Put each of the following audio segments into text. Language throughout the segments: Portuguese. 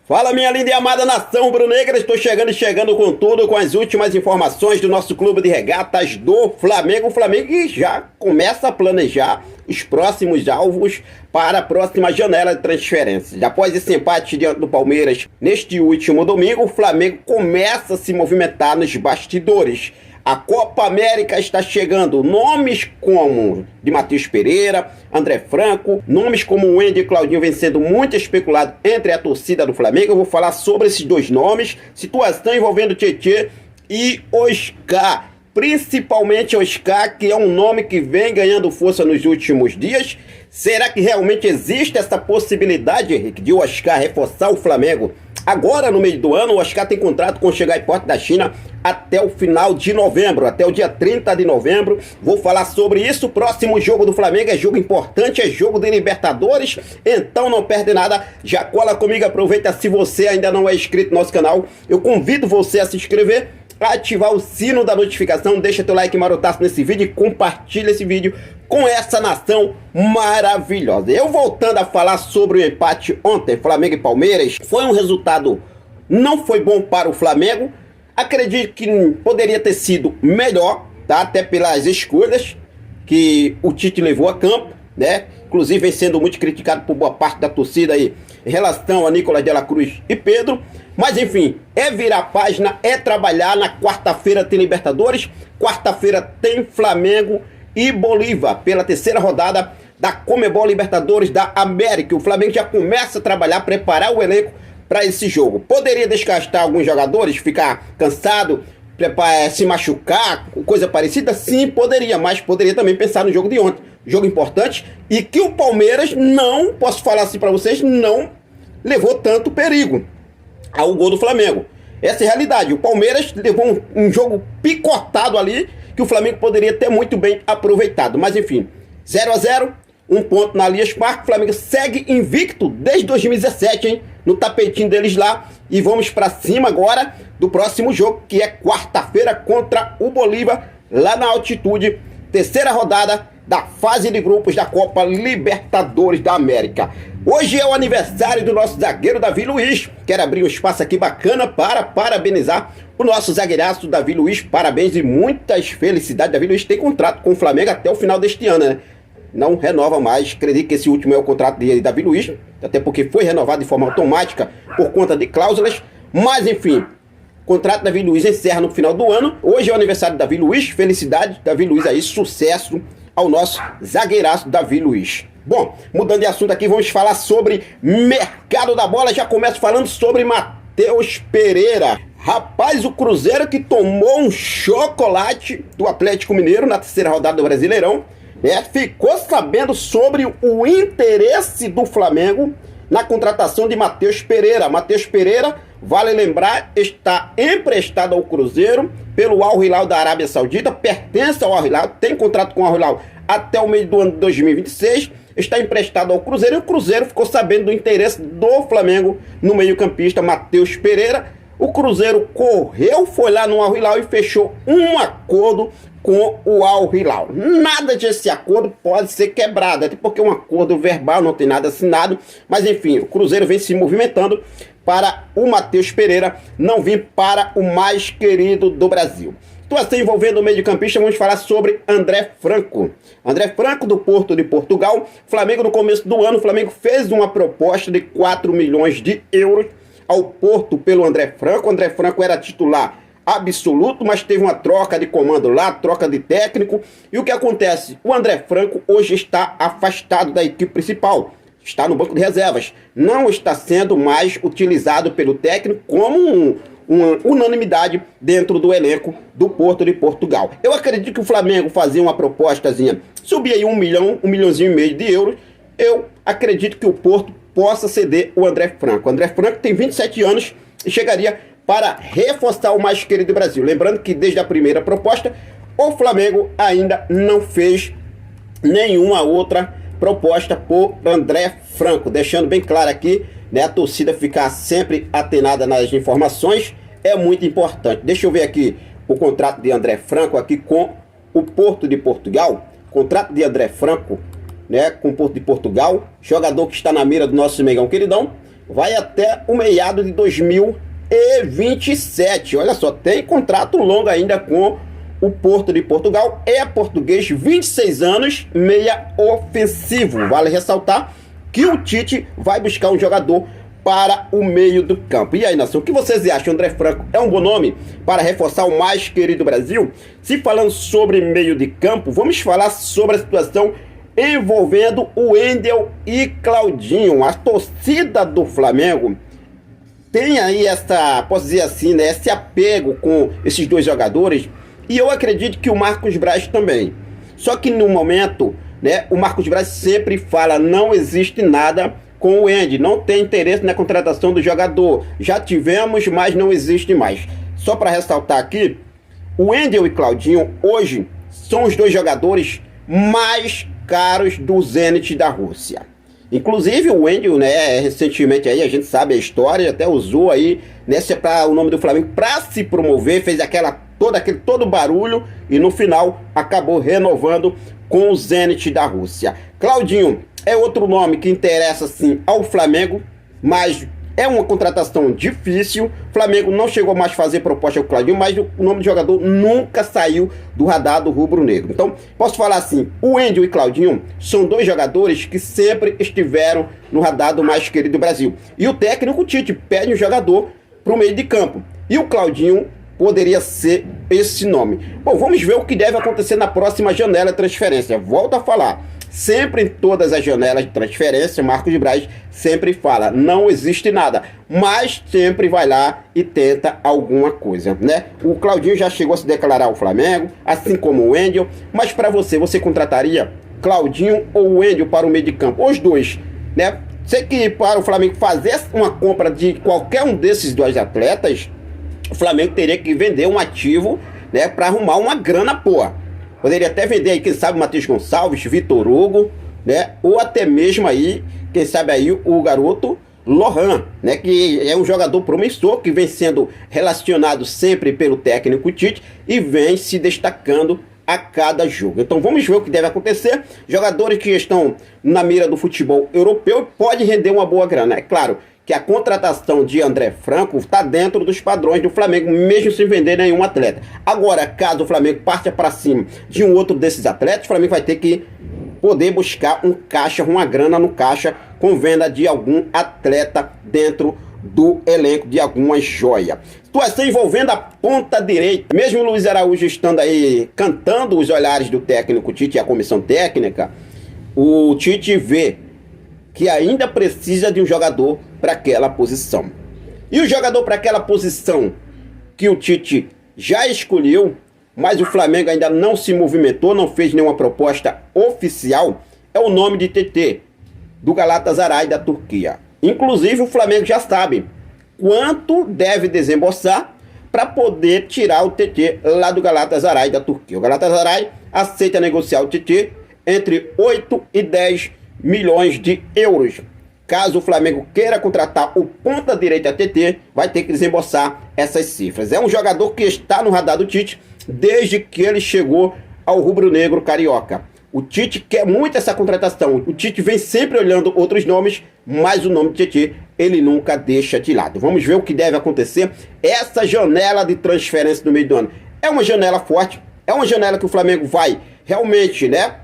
Fala, minha linda e amada nação rubro-negra, estou chegando com tudo, com as últimas informações do nosso clube de regatas do Flamengo. O Flamengo já começa a planejar os próximos alvos para a próxima janela de transferências. Após esse empate diante do Palmeiras neste último domingo, o Flamengo começa a se movimentar nos bastidores. A Copa América está chegando, nomes como de Matheus Pereira, André Franco, nomes como o Wendel e Claudinho vem sendo muito especulado entre a torcida do Flamengo. Eu vou falar sobre esses dois nomes, situação envolvendo Tietê e Oscar, principalmente Oscar, que é um nome que vem ganhando força nos últimos dias. Será que realmente existe essa possibilidade, Henrique, de o Oscar reforçar o Flamengo? Agora, no meio do ano, o Oscar tem contrato com o Xangai Porte da China até o final de novembro, até o dia 30 de novembro. Vou falar sobre isso. O próximo jogo do Flamengo é jogo importante, é jogo de Libertadores, então não perde nada. Já cola comigo, aproveita. Se você ainda não é inscrito no nosso canal, eu convido você a se inscrever, ativar o sino da notificação, deixa teu like marotaço nesse vídeo e compartilha esse vídeo com essa nação maravilhosa. Eu voltando a falar sobre o empate ontem, Flamengo e Palmeiras, foi um resultado, não foi bom para o Flamengo. Acredito que poderia ter sido melhor, tá? Até pelas escolhas que o Tite levou a campo, né? Inclusive vem sendo muito criticado por boa parte da torcida aí em relação a Nicolás de la Cruz e Pedro. Mas enfim, é virar a página, é trabalhar. Na quarta-feira tem Libertadores, quarta-feira tem Flamengo e Bolívar pela terceira rodada da Conmebol Libertadores da América. O Flamengo já começa a trabalhar, preparar o elenco para esse jogo. Poderia desgastar alguns jogadores, ficar cansado, se machucar, coisa parecida? Sim, poderia, mas poderia também pensar no jogo de ontem. Jogo importante e que o Palmeiras não, posso falar assim para vocês, não levou tanto perigo ao gol do Flamengo. Essa é a realidade. O Palmeiras levou um jogo picotado ali que o Flamengo poderia ter muito bem aproveitado. Mas enfim, 0-0, um ponto na Allianz Parque. O Flamengo segue invicto desde 2017, hein? No tapetinho deles lá. E vamos para cima agora do próximo jogo, que é quarta-feira contra o Bolívar, lá na altitude. Terceira rodada da fase de grupos da Copa Libertadores da América. Hoje é o aniversário do nosso zagueiro Davi Luiz. Quero abrir um espaço aqui bacana para parabenizar o nosso zagueiraço Davi Luiz. Parabéns e muitas felicidades. Davi Luiz tem contrato com o Flamengo até o final deste ano, né? Não renova mais. Acredito que esse último é o contrato de Davi Luiz, até porque foi renovado de forma automática por conta de cláusulas. Mas enfim, o contrato Davi Luiz encerra no final do ano. Hoje é o aniversário de Davi Luiz. Felicidade, Davi Luiz aí, sucesso ao nosso zagueiraço Davi Luiz. Bom, mudando de assunto aqui, vamos falar sobre mercado da bola. Já começo falando sobre Matheus Pereira. Rapaz, o Cruzeiro que tomou um chocolate do Atlético Mineiro na terceira rodada do Brasileirão, ficou sabendo sobre o interesse do Flamengo na contratação de Matheus Pereira. Matheus Pereira, vale lembrar, está emprestado ao Cruzeiro pelo Al Hilal da Arábia Saudita, pertence ao Al Hilal, tem contrato com o Al Hilal até o meio do ano de 2026, está emprestado ao Cruzeiro e o Cruzeiro ficou sabendo do interesse do Flamengo no meio-campista Matheus Pereira. O Cruzeiro correu, foi lá no Al Hilal e fechou um acordo com o Al Hilal. Nada desse acordo pode ser quebrado, até porque um acordo verbal não tem nada assinado, mas enfim, o Cruzeiro vem se movimentando para o Matheus Pereira não vir para o mais querido do Brasil. Situação envolvendo o meio-campista, vamos falar sobre André Franco. André Franco do Porto de Portugal. Flamengo no começo do ano, o Flamengo fez uma proposta de 4 milhões de euros ao Porto pelo André Franco. O André Franco era titular absoluto, mas teve uma troca de comando lá, troca de técnico. E o que acontece? O André Franco hoje está afastado da equipe principal. Está no banco de reservas. Não está sendo mais utilizado pelo técnico como uma unanimidade dentro do elenco do Porto de Portugal. Eu acredito que o Flamengo fazia uma propostazinha, subia aí 1 milhãozinho e meio de euros. Eu acredito que o Porto possa ceder o André Franco. O André Franco tem 27 anos e chegaria para reforçar o mais querido do Brasil. Lembrando que desde a primeira proposta, o Flamengo ainda não fez nenhuma outra proposta por André Franco. Deixando bem claro aqui, né, a torcida ficar sempre atenada nas informações é muito importante. Deixa eu ver aqui o contrato de André Franco aqui com o Porto de Portugal. Contrato de André Franco, né, com o Porto de Portugal, jogador que está na mira do nosso Mengão queridão. vai até o meado de 2027. Olha só, tem contrato longo ainda com o Porto de Portugal. É português, 26 anos, meia ofensivo. Vale ressaltar que o Tite vai buscar um jogador para o meio do campo. E aí, nação, o que vocês acham? André Franco é um bom nome para reforçar o mais querido Brasil? Se falando sobre meio de campo, vamos falar sobre a situação envolvendo o Wendel e Claudinho. A torcida do Flamengo tem aí essa, posso dizer assim, né, esse apego com esses dois jogadores, e eu acredito que o Marcos Braz também. Só que no momento, né, o Marcos Braz sempre fala, não existe nada com o Wendel, não tem interesse na contratação do jogador. Já tivemos, mas não existe mais. Só para ressaltar aqui, o Wendel e Claudinho hoje são os dois jogadores mais caros do Zenit da Rússia. Inclusive o Wendel, né, recentemente aí, a gente sabe a história, até usou aí, né, para o nome do Flamengo para se promover, fez todo barulho e no final acabou renovando com o Zenit da Rússia. Claudinho é outro nome que interessa sim ao Flamengo, mas é uma contratação difícil. O Flamengo não chegou mais a fazer proposta ao Claudinho, mas o nome do jogador nunca saiu do radar do rubro-negro. Então, posso falar assim, o Wendel e Claudinho são dois jogadores que sempre estiveram no radar do mais querido Brasil. E o técnico Tite pede um jogador para o meio de campo. E o Claudinho poderia ser esse nome. Bom, vamos ver o que deve acontecer na próxima janela de transferência. Volto a falar. Sempre em todas as janelas de transferência, Marcos Braz sempre fala, não existe nada, mas sempre vai lá e tenta alguma coisa, né? O Claudinho já chegou a se declarar ao Flamengo, assim como o Wendel, mas para você contrataria Claudinho ou o Wendel para o meio de campo? Os dois, né? Sei que para o Flamengo fazer uma compra de qualquer um desses dois atletas, o Flamengo teria que vender um ativo, né, para arrumar uma grana boa. Poderia até vender aí, quem sabe, Matheus Gonçalves, Vitor Hugo, né? Ou até mesmo aí, quem sabe aí, o garoto Lohan, né? Que é um jogador promissor, que vem sendo relacionado sempre pelo técnico Tite e vem se destacando a cada jogo. Então vamos ver o que deve acontecer. Jogadores que estão na mira do futebol europeu pode render uma boa grana. É claro que a contratação de André Franco está dentro dos padrões do Flamengo, mesmo sem vender nenhum atleta. Agora, caso o Flamengo parta para cima de um outro desses atletas, o Flamengo vai ter que poder buscar um caixa, uma grana no caixa, com venda de algum atleta dentro do elenco, de alguma joia. Situação envolvendo a ponta direita. Mesmo o Luiz Araújo estando aí cantando os olhares do técnico Tite e a comissão técnica, o Tite vê que ainda precisa de um jogador para aquela posição. E o jogador para aquela posição que o Tite já escolheu, mas o Flamengo ainda não se movimentou, não fez nenhuma proposta oficial, é o nome de TT, do Galatasaray da Turquia. Inclusive o Flamengo já sabe quanto deve desembolsar para poder tirar o TT lá do Galatasaray da Turquia. O Galatasaray aceita negociar o TT entre 8 e 10 milhões de euros. Caso o Flamengo queira contratar o ponta direita TT, vai ter que desembolsar essas cifras. É um jogador que está no radar do Tite desde que ele chegou ao rubro-negro carioca. O Tite quer muito essa contratação. O Tite vem sempre olhando outros nomes, mas o nome de TT ele nunca deixa de lado. Vamos ver o que deve acontecer. Essa janela de transferência no meio do ano é uma janela forte, é uma janela que o Flamengo vai realmente, né,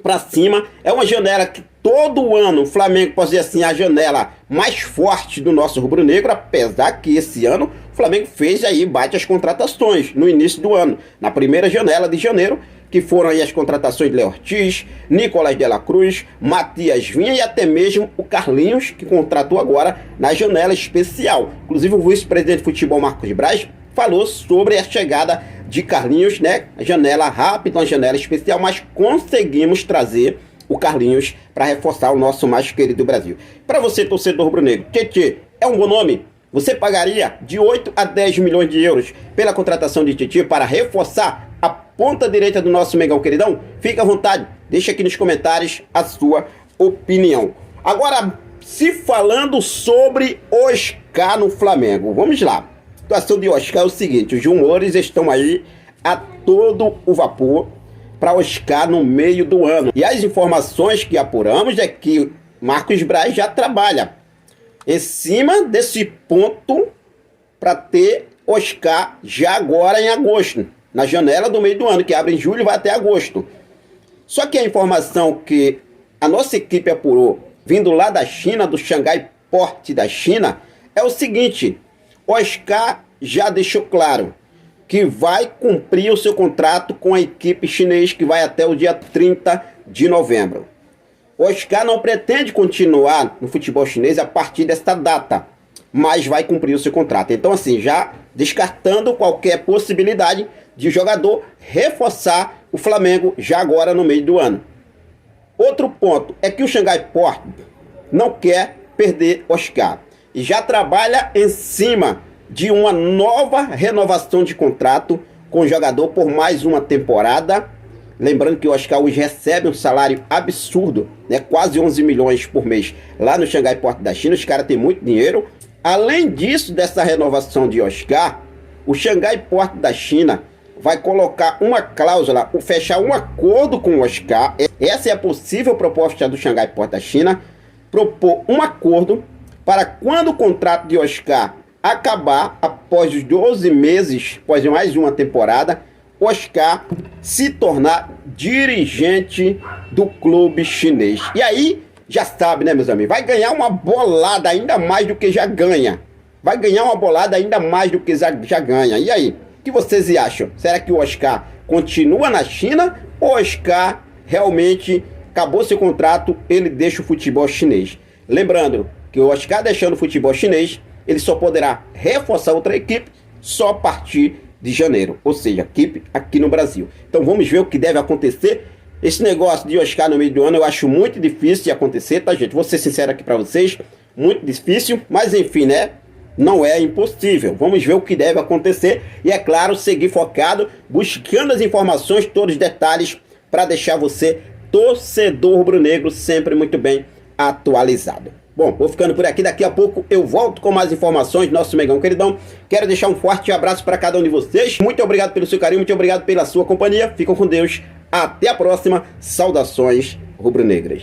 para cima. É uma janela que todo ano o Flamengo pode dizer assim, a janela mais forte do nosso rubro-negro, apesar que esse ano o Flamengo fez aí, bate as contratações no início do ano, na primeira janela de janeiro, que foram aí as contratações de Léo Ortiz, Nicolás de la Cruz, Matias Vinha e até mesmo o Carlinhos, que contratou agora na janela especial. Inclusive o vice-presidente de futebol Marcos Braz falou sobre a chegada de Carlinhos, né? A janela rápida, uma janela especial, mas conseguimos trazer o Carlinhos para reforçar o nosso mais querido Brasil. Para você, torcedor rubro-negro, TT é um bom nome? Você pagaria de 8 a 10 milhões de euros pela contratação de TT para reforçar a ponta direita do nosso Mengão queridão? Fique à vontade, deixa aqui nos comentários a sua opinião. Agora, se falando sobre Oscar no Flamengo, vamos lá. A situação de Oscar é o seguinte, os rumores estão aí a todo o vapor para Oscar no meio do ano. E as informações que apuramos é que Marcos Braz já trabalha em cima desse ponto para ter Oscar já agora em agosto, na janela do meio do ano, que abre em julho e vai até agosto. Só que a informação que a nossa equipe apurou, vindo lá da China, do Shanghai Port da China, é o seguinte: Oscar já deixou claro que vai cumprir o seu contrato com a equipe chinesa, que vai até o dia 30 de novembro. Oscar não pretende continuar no futebol chinês a partir desta data, mas vai cumprir o seu contrato. Então, assim, já descartando qualquer possibilidade de o jogador reforçar o Flamengo já agora no meio do ano. Outro ponto é que o Shanghai Port não quer perder Oscar e já trabalha em cima de uma nova renovação de contrato com o jogador por mais uma temporada. Lembrando que o Oscar hoje recebe um salário absurdo, né? Quase 11 milhões por mês lá no Shanghai Port da China. Os caras têm muito dinheiro. Além disso, dessa renovação de Oscar, o Shanghai Port da China vai colocar uma cláusula, fechar um acordo com o Oscar. Essa é a possível proposta do Shanghai Port da China, propor um acordo para quando o contrato de Oscar acabar, após os 12 meses, após mais uma temporada, Oscar se tornar dirigente do clube chinês. E aí, já sabe, né, meus amigos? Vai ganhar uma bolada ainda mais do que já ganha. Vai ganhar uma bolada ainda mais do que já ganha. E aí, o que vocês acham? Será que o Oscar continua na China ou o Oscar realmente acabou seu contrato, ele deixa o futebol chinês? Lembrando que o Oscar deixando o futebol chinês, ele só poderá reforçar outra equipe só a partir de janeiro, ou seja, equipe aqui no Brasil. Então vamos ver o que deve acontecer. Esse negócio de Oscar no meio do ano eu acho muito difícil de acontecer, tá, gente? Vou ser sincero aqui pra vocês, muito difícil, mas enfim, né? Não é impossível. Vamos ver o que deve acontecer e, é claro, seguir focado, buscando as informações, todos os detalhes, para deixar você, torcedor rubro-negro, sempre muito bem atualizado. Bom, vou ficando por aqui, daqui a pouco eu volto com mais informações do nosso Mengão queridão. Quero deixar um forte abraço para cada um de vocês. Muito obrigado pelo seu carinho, muito obrigado pela sua companhia. Ficam com Deus. Até a próxima. Saudações rubro-negras.